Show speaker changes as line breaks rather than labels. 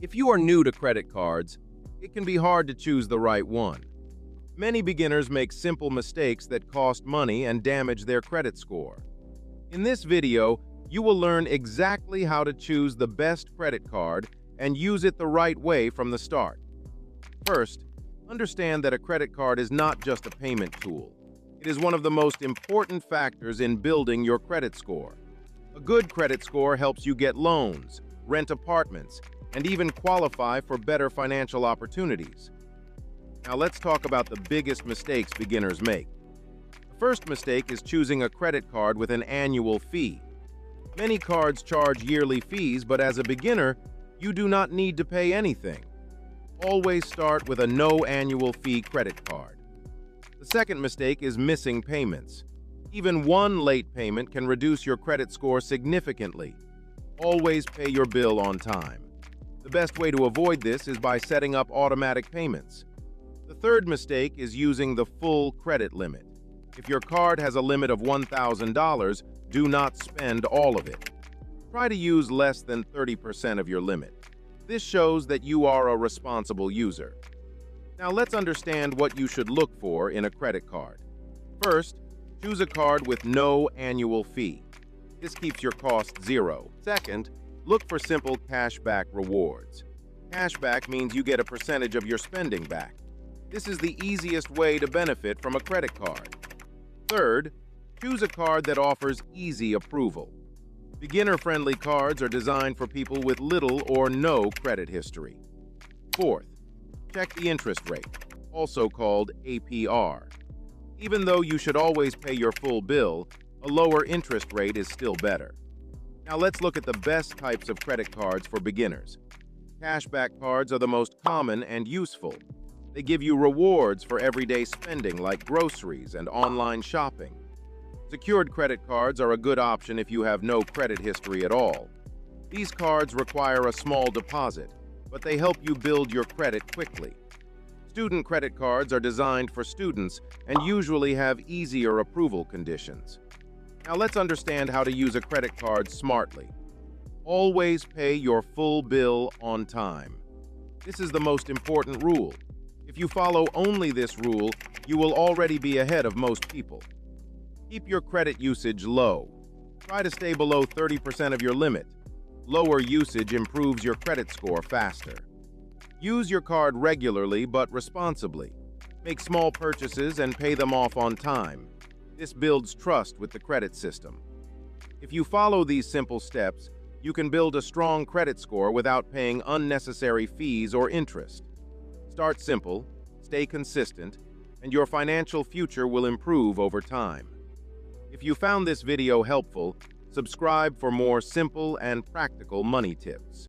If you are new to credit cards, it can be hard to choose the right one. Many beginners make simple mistakes that cost money and damage their credit score. In this video, you will learn exactly how to choose the best credit card and use it the right way from the start. First, understand that a credit card is not just a payment tool. It is one of the most important factors in building your credit score. A good credit score helps you get loans, rent apartments, and even qualify for better financial opportunities. Now let's talk about the biggest mistakes beginners make. The first mistake is choosing a credit card with an annual fee. Many cards charge yearly fees, but as a beginner, you do not need to pay anything. Always start with a no annual fee credit card. The second mistake is missing payments. Even one late payment can reduce your credit score significantly. Always pay your bill on time. The best way to avoid this is by setting up automatic payments. The third mistake is using the full credit limit. If your card has a limit of $1,000, do not spend all of it. Try to use less than 30% of your limit. This shows that you are a responsible user. Now let's understand what you should look for in a credit card. First, choose a card with no annual fee. This keeps your cost zero. Second, look for simple cashback rewards. Cashback means you get a percentage of your spending back. This is the easiest way to benefit from a credit card. Third, choose a card that offers easy approval. Beginner-friendly cards are designed for people with little or no credit history. Fourth, check the interest rate, also called APR. Even though you should always pay your full bill, a lower interest rate is still better. Now let's look at the best types of credit cards for beginners. Cashback cards are the most common and useful. They give you rewards for everyday spending like groceries and online shopping. Secured credit cards are a good option if you have no credit history at all. These cards require a small deposit, but they help you build your credit quickly. Student credit cards are designed for students and usually have easier approval conditions. Now let's understand how to use a credit card smartly. Always pay your full bill on time. This is the most important rule. If you follow only this rule, you will already be ahead of most people. Keep your credit usage low. Try to stay below 30% of your limit. Lower usage improves your credit score faster. Use your card regularly but responsibly. Make small purchases and pay them off on time. This builds trust with the credit system. If you follow these simple steps, you can build a strong credit score without paying unnecessary fees or interest. Start simple, stay consistent, and your financial future will improve over time. If you found this video helpful, subscribe for more simple and practical money tips.